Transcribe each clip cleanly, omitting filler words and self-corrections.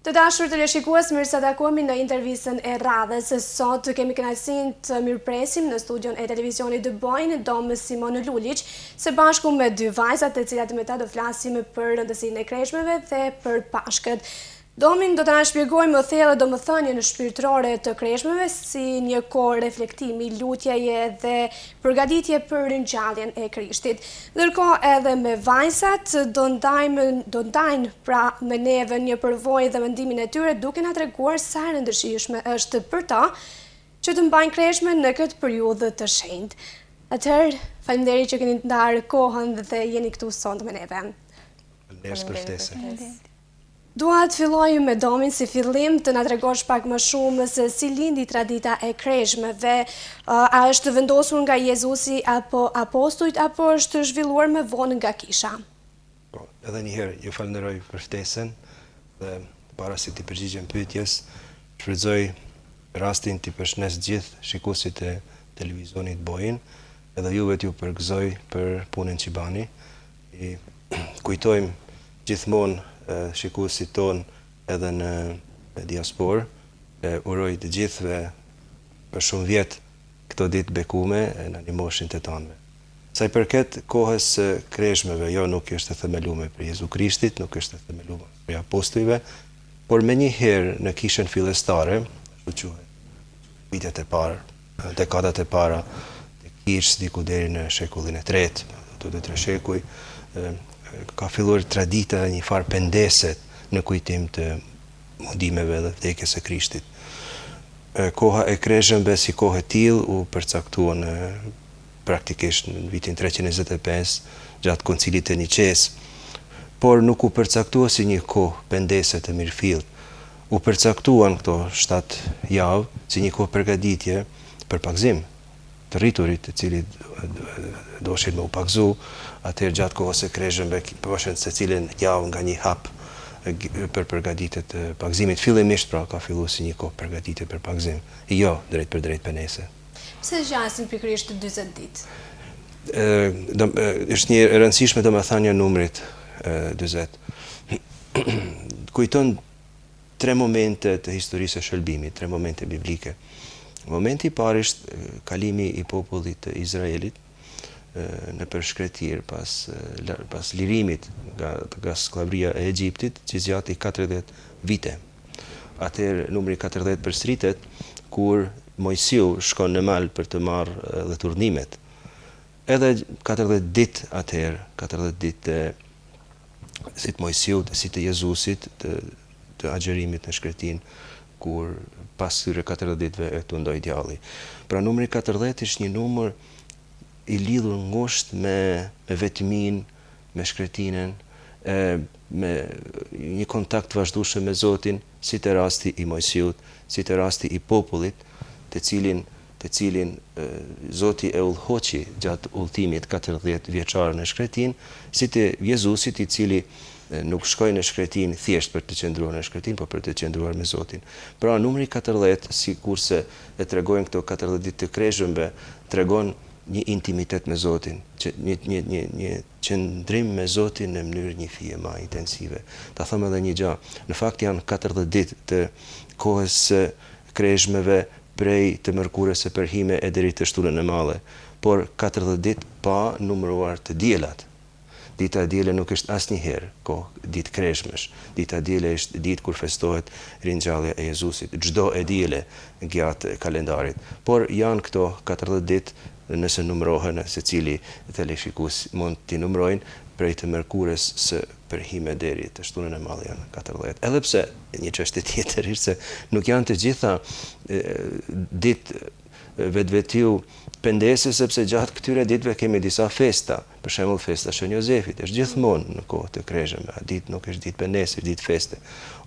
Të dashur teleshikues, mirë se takohemi në intervistën e radhës. Sot kemi kënaqësinë të mirëpresim në studion e televizionit The Boyne Dom Simon Lulić, së bashku me dy vajzat, të cilat me ta do flasim për rëndësinë e kreshmeve dhe për Pashkët. Domin do të na shpjegojë më thellë domethënien shpirtërore të kreshmeve si një kohë reflektimi, lutjeje dhe përgatitje për ringjalljen e Krishtit. Ndërkohë edhe me vajzat do ndajnë pra me neve një përvojë dhe mendimin e tyre, duke na treguar sa e rëndësishme është për ta që të mbajnë kreshmen në këtë periudhë të shenjtë. Atëherë, faleminderit që keni ndarë kohën dhe jeni këtu sot me neve. Faleminderit për ftesën. Dua të filloj me Domin si fillim të na tregosh pak më shumë se si lindi tradita e kreshmeve. A është vendosur nga Jezusi apo apostujt apo është zhvilluar më vonë nga kisha? Po, edhe një herë ju falenderoj për ftesën dhe para se të përgjigjem pyetjes, shfrytëzoj rastin të përshëndes gjithë shikuesit e televizionit Boyne, edhe juve t'ju përgëzoj për punën që bani. Kujtojmë gjithmonë shikuesit ton edhe në diasporë, uroj të gjithëve për shumë vjet këto ditë bekume në animoshin të tanëve. Sa i përket kohës kreshmeve, jo nuk është e themeluar për Jezu Krishtit, nuk është e themeluar për apostujve, por me një herë në kishën fillestare, ashtu quhet vitet e parë, dekadat e para të kishës diku deri në shekullin e tretë, ato 2-3 shekuj, ka filluar tradita një farë pendeset në kujtim të mundimeve dhe vdekjes së Krishtit. Koha e kreshmeve si kohë e tillë u përcaktuan praktikisht në vitin 325 gjatë koncilit të Niqes, por nuk u përcaktua si një kohë pendese të mirëfillt. U përcaktuan këto 7 javë si një kohë përgatitje për pagzim të rriturit, të cilit doshin me u pagzu, atëherë gjatë kohës së kreshmeve përvashën se cilën javë nga një hap për përgatitje të pagzimit. Fillimisht pra ka filluar si një kohë përgatitje për pagzim, jo drejt për drejt penese. Pse zgjasin pikërisht 40 ditë? Është një e rëndësishme domethënia e numrit 40. Kujton 3 momente të historisë së shëlbimit, 3 momente biblike. Momenti i parë është kalimi i popullit të Izraelit në përshkretir pas lirimit nga skllavëria e Egjiptit, që zgjati 40 vite. Atëherë numri 40 përsëritet kur Mojsiu shkon në mal për të marrë dhe turnimet. Edhe 40 ditë atëherë, 40 ditë si të Mojsiut, si të Jezusit, të agjerimit në shkretin, kur pas këtyre 40 ditëve të ndoi djalli. Pra numri 40 është një numër i lidhur ngushtë me vetmin, me shkretinën, me një kontakt vazhdueshëm me Zotin, si te rasti i Mojsiut, si te rasti i popullit, të cilin Zoti e udhëhoqi gjatë udhëtimit 40 vjeçar në shkretin, si te Jezusit, i cili nuk shkoi në shkretin thjesht për të qëndruar në shkretin, por për të qëndruar me Zotin. Pra numri 40, sikurse e tregojnë këto 40 ditë të kreshmeve, tregon një intimitet me Zotin, një qëndrim me Zotin në mënyrë një fije më intensive. Ta them edhe një gjë, në fakt janë 40 ditë të kohës së kreshmeve prej të mërkurës së përhime e deri të shtunën e madhe, por 40 ditë pa numëruar të diellat. Dita e diele nuk është asnjëherë ditë kreshmesh. Dita e diele është ditë kur festohet ringjallja e Jezusit, çdo e diele gjatë kalendarit. Por janë këto 40 ditë nëse numërohen, secili teleshikues mund t'i numërojnë prej të mërkurës së përhime deri të shtunën e madhe janë 40. Edhe pse një çështje tjetër është se nuk janë të gjitha ditë vetvetiu pendese, sepse gjatë këtyre ditëve kemi disa festa, për shembull festa Shën Jozefit, është gjithmonë në kohë të kreshmeve, ditë nuk është ditë pendese, është ditë feste,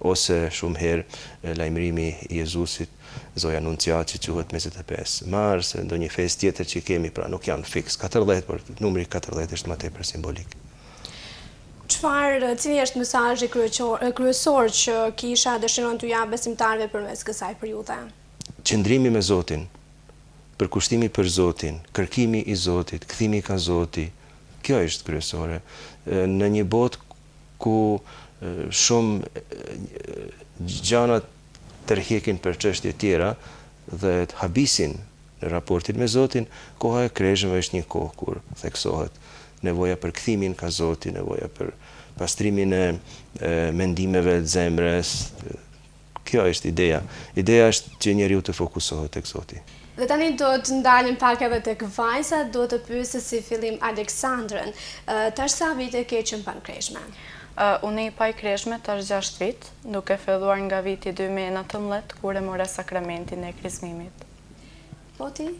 ose shumë herë lajmërimi i Jezusit, Zoja Anunciat që quhet 25 mars, ndonjë festë tjetër që kemi, pra nuk janë fiks 40, por numri 40 është më tepër simbolik. Cili është mesazhi kryesor që kisha dëshiron t'u jap besimtarëve përmes kësaj periudhe? Qëndrimi me Zotin, përkushtimi për Zotin, kërkimi i Zotit, kthimi ka Zoti, kjo është kryesore. Në një botë ku shumë gjana tërhekin për çështje tjera dhe të habisin në raportin me Zotin. Koha e kreshmeve është një kohë kur theksohet nevoja për kthimin ka Zoti, nevoja për pastrimin e mendimeve të zemrës. Kjo është ideja. Ideja është që njeriu të fokusohet tek Zoti. Dhe tani do të ndalim pak edhe tek vajza, do të pyesë si fillim Aleksandrën. Tash sa vite ke që mban kreshme? Unë i pa i kreshme tash 6 vit, duke filluar nga viti 2019, kur e mora sakramentin e krizmimit. Po ti?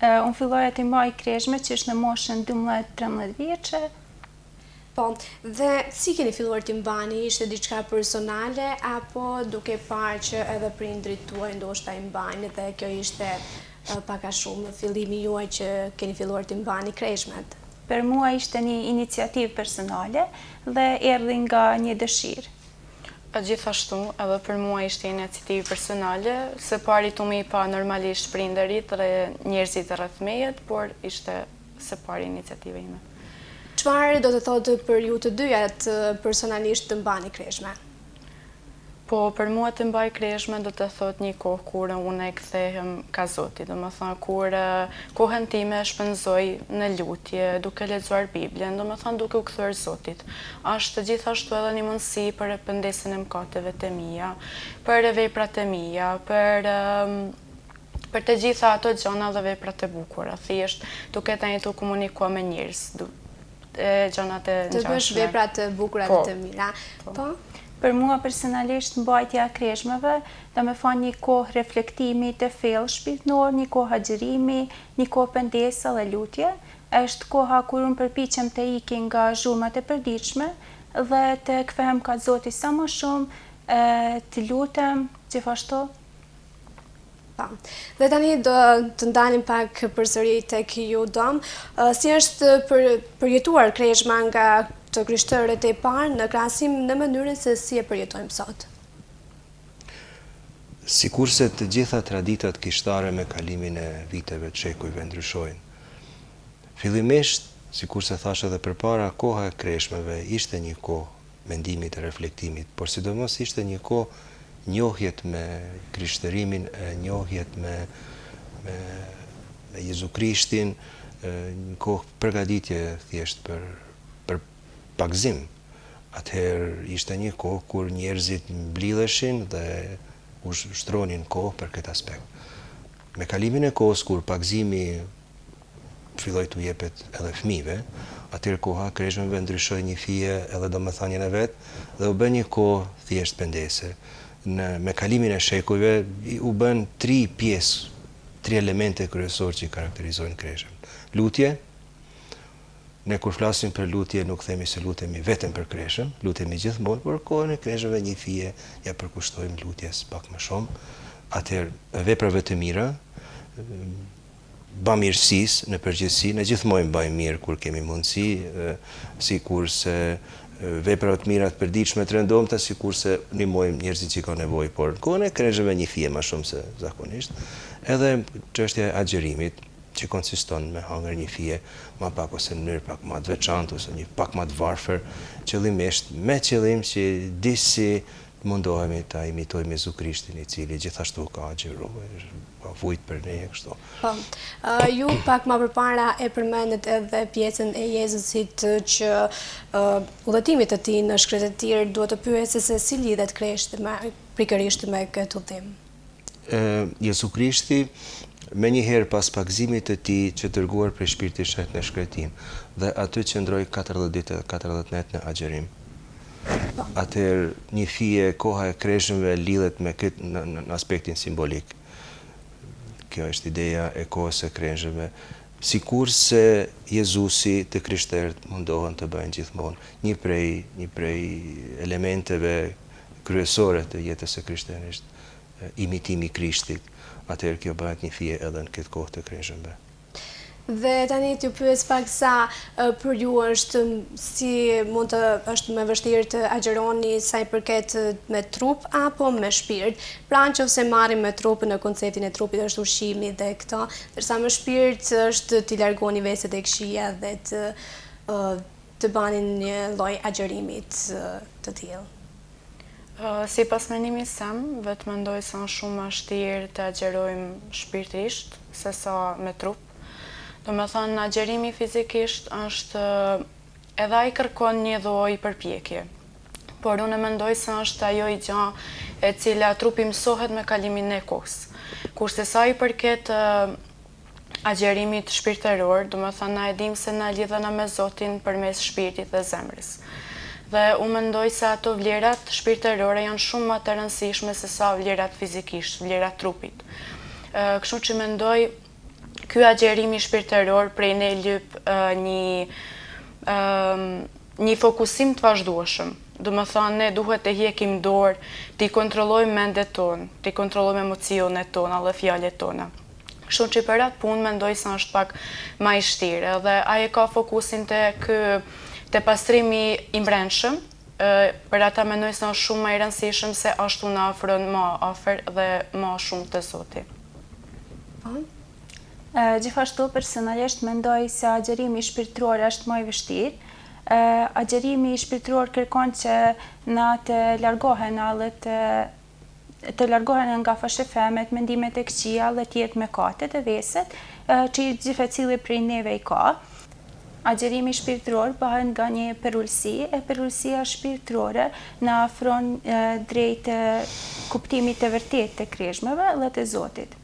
Unë filloja të mbaj kreshme që është në moshën 12-13 vjeçe. Po, dhe si keni filluar të mbani, ishte diçka personale, apo duke parë që edhe prindrit tuaj ndoshta i mbajnë dhe kjo ishte pak a shumë fillimi juaj që keni filluar të mbani kreshmet? Për mua ishte një iniciativë personale dhe erdhi nga një dëshirë. Gjithashtu, edhe për mua ishte iniciativë personale, se pari tu mi pa normalisht prindërit dhe njerëzit rreth meje, por ishte se pari iniciativë ime. Çfarë do të thotë për ju të dyjat personalisht të mbani kreshme? Po, për mua të mbaj kreshme do të thotë një kohë kur unë e kthehem ka Zoti, do më thonë kur kohën time shpenzoj në lutje, duke lexuar Biblën, do më thonë duke u kthyer Zotit. Është gjithashtu edhe një mundësi për pendesën e mëkateve të mia, për veprat e mia, për të gjitha ato gjëra dhe veprat e bukura, thjesht duke të komunikuar me njerëz, gjërat e ngjashme. Të bësh veprat e bukura dhe të mira. Po? Për mua personalisht mbajtja e kreshmeve do me thonë një kohë reflektimi të thellë shpirtëror, një kohë agjerimi, një kohë pendese dhe lutje. Është koha kur unë përpiqem të iki nga zhurmat e përditshme dhe të kthehem ka Zoti sa më shumë, të lutem gjithashtu. Dhe tani do të ndalim pak përsëri tek ju dom. Si është përjetuar kreshma nga të krishterët e parë në krahasim në mënyrën se si e përjetojmë sot? Sikurse të gjitha traditat kishtare me kalimin e viteve të shekujve ndryshojnë. Fillimisht, sikurse thash edhe përpara, koha e kreshmeve ishte një kohë mendimit e reflektimit, por sidomos ishte një kohë njohjet me krishtërimin, njohjet me Jezu Krishtin, një kohë përgatitje thjesht për pagzim. Atëherë ishte një kohë kur njerëzit mblidheshin dhe u shtronin kohë për këtë aspekt. Me kalimin e kohës kur pagzimi filloi t'u jepet edhe fëmijëve, atëherë koha e kreshmeve ndryshoi një fije edhe domethënien e vet dhe u bë një kohë thjesht pendese. Me kalimin e shekujve u bën 3 pjesë, 3 elemente kryesor që karakterizojnë kreshën. Lutje, ne kur flasim për lutje nuk themi se lutemi vetëm për kreshën, lutemi gjithmonë, por kohën e kreshëve një fije ja përkushtojmë lutjes pak më shumë. Atëherë veprave të mira, bamirësisë në përgjithësi, ne gjithmonë bëjmë mirë kur kemi mundësi, sikurse veprat mira të përditshme të rëndomta, sikurse ndihmojmë njerëzit që kanë nevojë, por kohën e kreshëve një fije më shumë se zakonisht. Edhe çështja e agjerimit, që konsiston me hangër një fije më pak ose në mënyrë pak më të veçantë ose një pak më të varfër, qëllimisht me qëllim që disi mundohemi ta imitojmë Jezu Krishtin, i cili gjithashtu ka agjeruar, ka vujt për ne kështu. Po, ju pak më përpara e përmendet edhe pjesën e Jezusit që udhëtimit të tij në shkretet e tjerë, duhet të pyesë se si lidhet kreshti pikërisht me këtë udhëtim. Jezu Krishti menjëherë pas pagzimit të tij që dërguar prej Shpirtit Shenjtë në shkretim dhe aty qëndroi 40 ditë dhe 40 netë në agjerim. Atëherë një fije koha e kreshmeve lidhet me këtë në aspektin simbolik. Kjo është ideja e kohës së kreshmeve. Sikurse Jezusi të krishterët mundohen të bëjnë gjithmonë një prej elementeve kryesore të jetës së krishterët, imitimi i Krishtit. Atëherë kjo bëhet një fije edhe në këtë kohë të kreshmeve. Dhe tani t'ju pyes pak sa për ju është është më vështirë të agjeroni sa i përket me trup apo me shpirt. Pra nëse marrim me trupin në konceptin e trupit është ushqimi dhe këto, ndërsa me shpirt është t'i largoni veset e këqija dhe të banin një lloj agjerimit të tillë? Si pas menimit sem, vetë mendoj se është shumë më vështirë të agjerojmë shpirtërisht se sa me trup. Do me thënë, agjerimi fizikisht është edhe ai kërkon një lloj përpjekje. Por unë mendoj se është ajo i gjatë e cila trupi mësohet me kalimin e kohës. Kurse sa i përket agjerimit shpirtëror, do me thënë na e dim se na lidhena me Zotin përmes shpirtit dhe zemrës. Dhe unë mendoj se ato vlerat shpirtërore janë shumë më të rëndësishme se sa vlerat fizikisht, vlerat trupit. Kështu që mendoj ky agjerimi shpirtëror prej ne lyp një fokusim të vazhdueshëm. Do me thënë, ne duhet të hjekëm dorë, të i kontrollojmë mendet tonë, të i kontrollojmë emocionet tona dhe fjalët tona. Kështu që për atë punë mendoj se është pak më i vështirë, dhe ai ka fokusin te pastrimi i brendshëm, për ata mendoj se është shumë më i rëndësishëm se ashtu na ofron më afër dhe më shumë te Zoti. Gjithashtu personalisht mendoj se agjerimi shpirtëror është më i vështirë. Agjerimi shpirtëror kërkon që na të largohen të largohen nga fashëfemet, mendimet e këqija dhe të jetë mëkatet e veset që gjithsecili prej neve i ka. Agjerimi shpirtëror bëhet nga një perullsi, e perullsia shpirtërore na afron drejt kuptimit të vërtetë të krishmeve dhe të Zotit.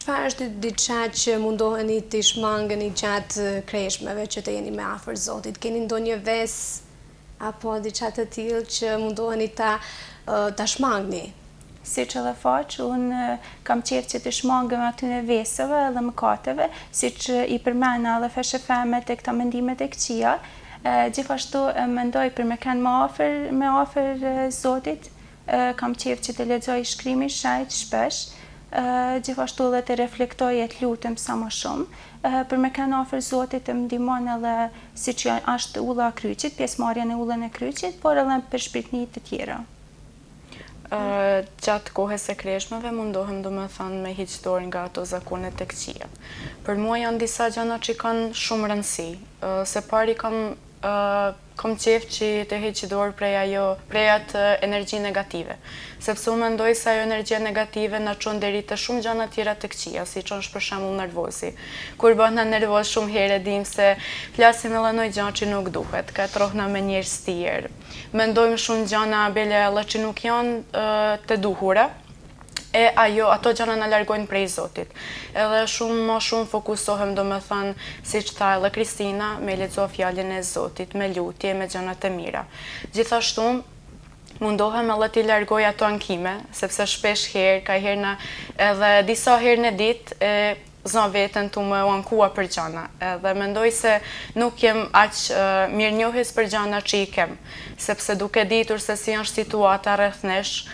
Çfarë është diçka që mundoheni të shmangeni gjatë kreshmeve që të jeni më afër Zotit? Keni ndonjë vesë apo diçka të tillë që mundoheni ta shmangni? Siç edhe faq, unë kam qejf që të shmangem atyne vesëve dhe mëkateve, siç i përmena edhe feshefemet e këta mendimet e këqija. Gjithashtu mendoj për me kanë më afër Zotit, kam qejf që të lexoj shkrimin shajt shpesh. Gjithashtu edhe të reflektoj e të lutem sa më shumë, për me kanë afër Zotit të më ndihmon edhe siç është ulla e kryqit, pjesëmarrjen e ullën e kryqit, por edhe për shpirtëni të tjera. Gjatë kohës së kreshmeve mundohem domethënë me hiq dorë nga ato zakonet e këqija. Për mua janë disa gjëra që kanë shumë rëndësi. Së pari kam qejf që të heq dorë prej atë energji negative. Sepse unë mendoj se ajo energjia negative na çon deri te shumë gjëra tjera të këqija, siç është për shembull nervozi. Kur bëhna nervoz shumë herë dim se flasim edhe ndonjë gjë që nuk duhet, katrohna me njerëz të tjerë. Mendojmë shumë gjëra bele edhe që nuk janë të duhura. E ato gjëra na largojnë prej Zotit. Edhe më shumë fokusohem domethënë, siç tha edhe Kristina, me lexo fjalën e Zotit, me lutje, me gjëra të mira. Gjithashtu mundohem edhe t'i largoj ato ankime, sepse shpesh herë, ka herë edhe disa herë në ditë zë veten tu më ankua për gjëra. Edhe mendoj se nuk jem aq mirënjohës për gjëra që i kem, sepse duke ditur se si është situata rreth nesh,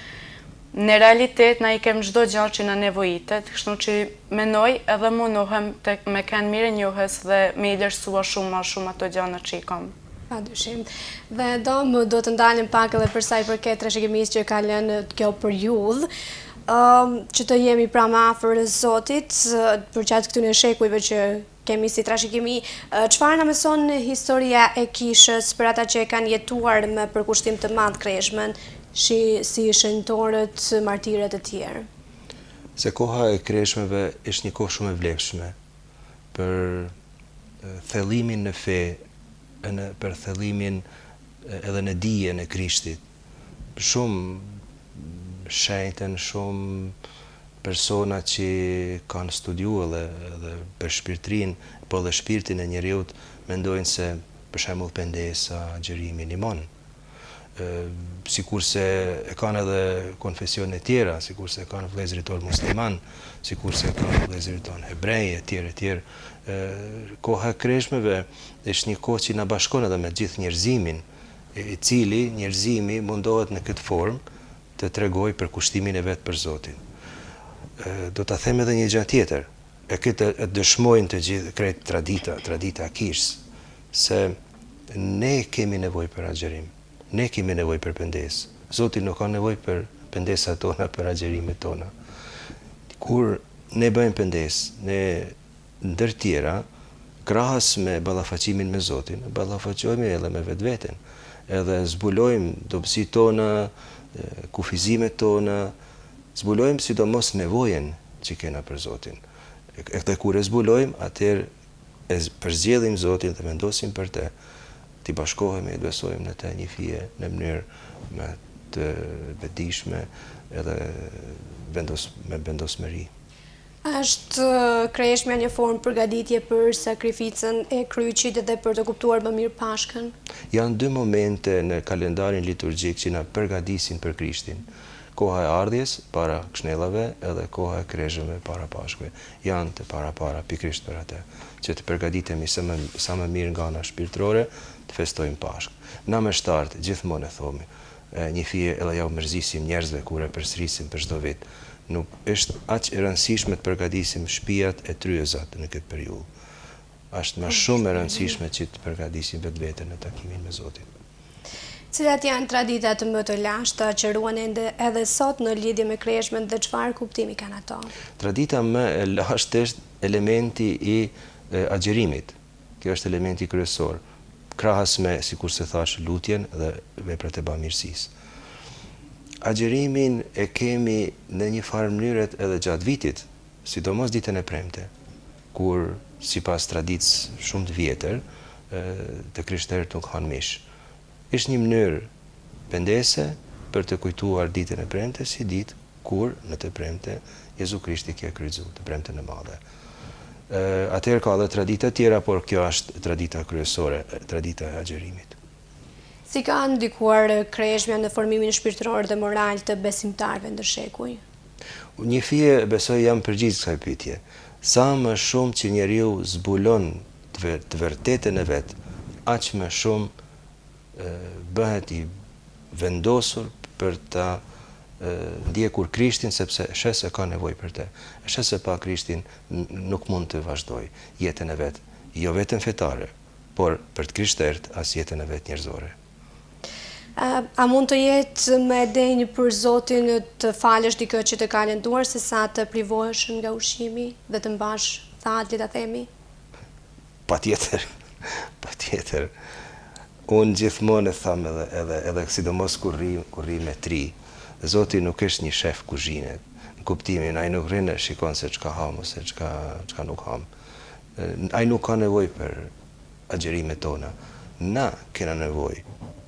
në realitet na i kem çdo gjë që na nevojitet, kështu që mendoj edhe mundohem me kanë mirënjohës dhe me i vlerësua shumë ato gjëra që i kam. Padyshim. Dhe do të ndalim pak edhe për sa i përket trashëgimisë që ka lënë kjo periudhë, që të jemi pra më afër Zotit përgjatë këtyre shekujve që kemi si trashëgimi. Çfarë na mëson historia e kishës për ata që e kanë jetuar me përkushtim të madh kreshmën, si shenjtorët, martirët e tjerë? Se koha e kreshmeve është një kohë shumë e vlefshme për thellimin në fe, për thellimin edhe në dijen e Krishtit. Shumë shenjtën, shumë persona që kanë studiuar edhe për shpirtërinë, po dhe shpirtin e njeriut, mendojnë se për shembull pendesa, xherimi ndihmon. Sikur se e kanë edhe konfesione tjera, sikur se e kanë vëllezërit tonë musliman, sikur se e kanë vëllezërit tonë hebrej, etj. Koha e kreshmeve është një kohë që na bashkon edhe me gjithë njerëzimin, i cili njerëzimi mundohet në këtë formë të tregoj për kushtimin e vet për Zotin. Do ta them edhe një gjë tjetër, e këtë dëshmojnë të gjithë krejt tradita kishës, se ne kemi nevojë për agjerim. Ne kemi nevojë për pendes. Zoti nuk ka nevojë për pendesat tona, për agjerimet tona. Kur ne bëjmë pendes, ne ndër tjera krahas me ballafaqimin me Zotin, ballafaqohemi edhe me vetveten, edhe zbulojmë dobësitë tona, kufizimet tona, zbulojmë sidomos nevojen që kena për Zotin. Edhe kur e zbulojmë, atëherë e përzgjedhim Zotin dhe vendosim për te, t'i bashkohemi, të besojmë në te një fije në mënyrë me të vetëdijshme edhe me vendosmëri. Është kreshmja një formë përgatitje për sakrificën e kryqit dhe për të kuptuar më mirë Pashkën? Janë dy momente në kalendarin liturgjik që na përgatisin për Krishtin. Koha e ardhjes para kshnellave edhe koha e kreshmeve para Pashkëve. Janë të para pikërisht për atë, që të përgatitemi sa më mirë nga ana shpirtërore të festojmë Pashkë. Na me shtartë gjithmonë e thomi, një fije edhe ja u mërzisim njerëzve kur e përsërisim për çdo vit. Nuk është aq e rëndësishme të përgatisim shtëpiat e tryezat në këtë periudhë. Është më shumë e rëndësishme që të përgatisim vetveten në takimin me Zotin. Cilat janë traditat më të lashta që ruhen edhe sot në lidhje me kreshmen dhe çfarë kuptimi kanë ato? Tradita më e lashtë është elementi i agjerimit. Kjo është elementi kryesor, krahas me, sikur se thash, lutjen dhe veprat e bamirësisë. Agjerimin e kemi në një farë mënyrë edhe gjatë vitit, sidomos ditën e premte, kur sipas traditës shumë të vjetër, të krishterët nuk hanë mish. Është një mënyrë pendese për të kujtuar ditën e premte si ditë kur në të premte Jezu Krishti kja kryqëzu, të premten e madhe. Atëherë ka edhe tradita tjera, por kjo është tradita kryesore, tradita e agjerimit. Si ka ndikuar kreshmja në formimin shpirtëror dhe moral të besimtarëve ndër shekuj? Një fije besoj jam përgjigjës kësaj pyetje. Sa më shumë që njeriu zbulon të vërtetën e vet, aq më shumë bëhet i vendosur për ta ndjekur Krishtin, sepse shes se ka nevojë për të. Shes se pa Krishtin nuk mund të vazhdoj jetën e vet, jo vetëm fetare, por për të krishterët as jetën e vet njerëzore. A mund të jetë me denjë për Zotin të falësh dikë që të ka lënduar se sa të privohesh nga ushqimi dhe të mbash thatë, le ta themi? Patjetër. Unë gjithmonë e tham edhe sidomos kur rri me tri. Zoti nuk është një shef kuzhine. Në kuptimin, ai nuk rrinë shikon se çka ham ose çka nuk ham. Ai nuk ka nevojë për agjerimet tona. Na kena nevojë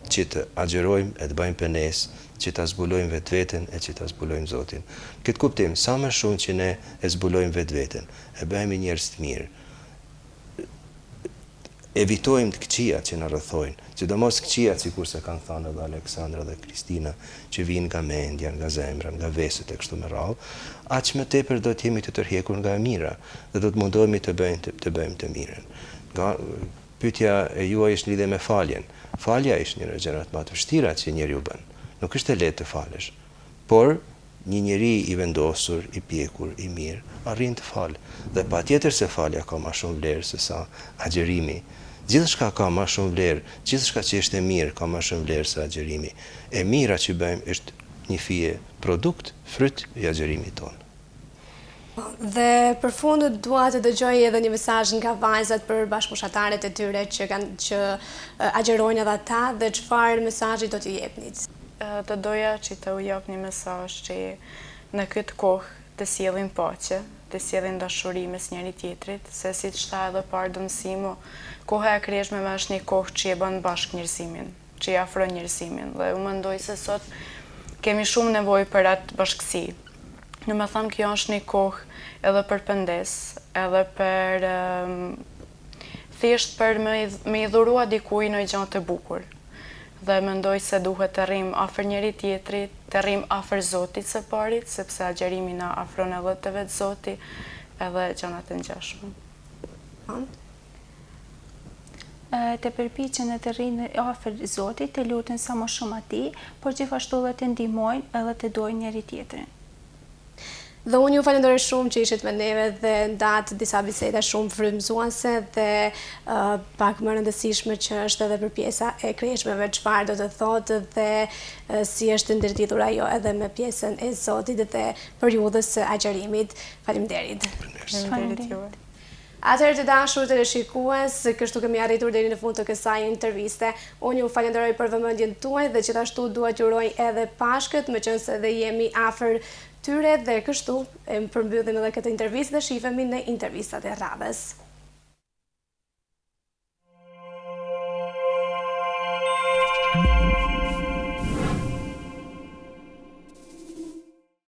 që të agjerojmë e të bëjmë pënesë, që të zbulojmë vetveten e që të zbulojmë Zotin. Këtë kuptim, sa më shumë që ne e zbulojmë vetveten, e bëhemi njerëz të mirë, evitojmë të këqijat që na rrethojnë, sidomos këqijat sikur se kanë thënë edhe Aleksandra dhe Kristina, që vijnë nga mendja, nga zemra, nga veset e kështu me radhë, aq më tepër do të jemi të tërhekur nga e mira dhe do të mundohemi të bëjmë të mirën. Pyetja e juaj është lidhe me faljen. Falja është një nga gjërat më të vështira që njeriu bën. Nuk është e lehtë të falesh, por një njeri i vendosur, i pjekur, i mirë, arrin të falë. Dhe patjetër se falja ka më shumë vlerë se sa agjerimi. Gjithçka ka më shumë vlerë, gjithçka që është e mirë ka më shumë vlerë se agjerimi. E mira që bëjmë është një fije produkt, fryt i agjerimit tonë. Dhe për fund dua të dëgjoj edhe një mesazh nga vajzat për bashkëpushtarët e tyre që agjerojnë edhe ata dhe çfarë mesazhi do t'i jepni? Të doja që të u jap një mesazh që në këtë kohë të sjellin paqe, të sjellin dashuri mes njëri tjetrit, se siç tha edhe pardonësimu, koha e kreshmeve është një kohë që e bën bashkë njerëzimin, që i afron njerëzimin dhe u mendoj se sot kemi shumë nevojë për atë bashkësi. Në më thamë, kjo është një kohë edhe për pëndes, edhe për thjesht për me i dhurua dikuj në gjë të bukur. Dhe mendoj se duhet të rrim afër njëri tjetrit, të rrim afër Zotit së parit, sepse agjerimi na afron edhe të vetë Zoti, edhe gjërat e ngjashme. Të përpiqen të rrinë afër Zotit, të luten sa më shumë atij, por gjithashtu edhe të ndihmojnë edhe të dojnë njëri tjetrin. Dhe unë ju falenderoj shumë që ishit me neve dhe ndatë disa biseda shumë frymëzuese dhe pak më rëndësishme që është edhe për pjesa e kreshmeve çfarë do të thotë dhe si është ndërtidhur ajo edhe me pjesën e Zotit dhe periudhës së agjerimit. Faleminderit. Faleminderit juve. Atëherë të dashur të shikues, kështu kemi arritur deri në fund të kësaj interviste. Unë ju falenderoj për vëmendjen tuaj dhe gjithashtu dua t'ju uroj edhe Pashkët, meqense dhe jemi afër tyre dhe kështu e përmbyllim edhe këtë intervistë dhe shihemi në intervistat e radhës.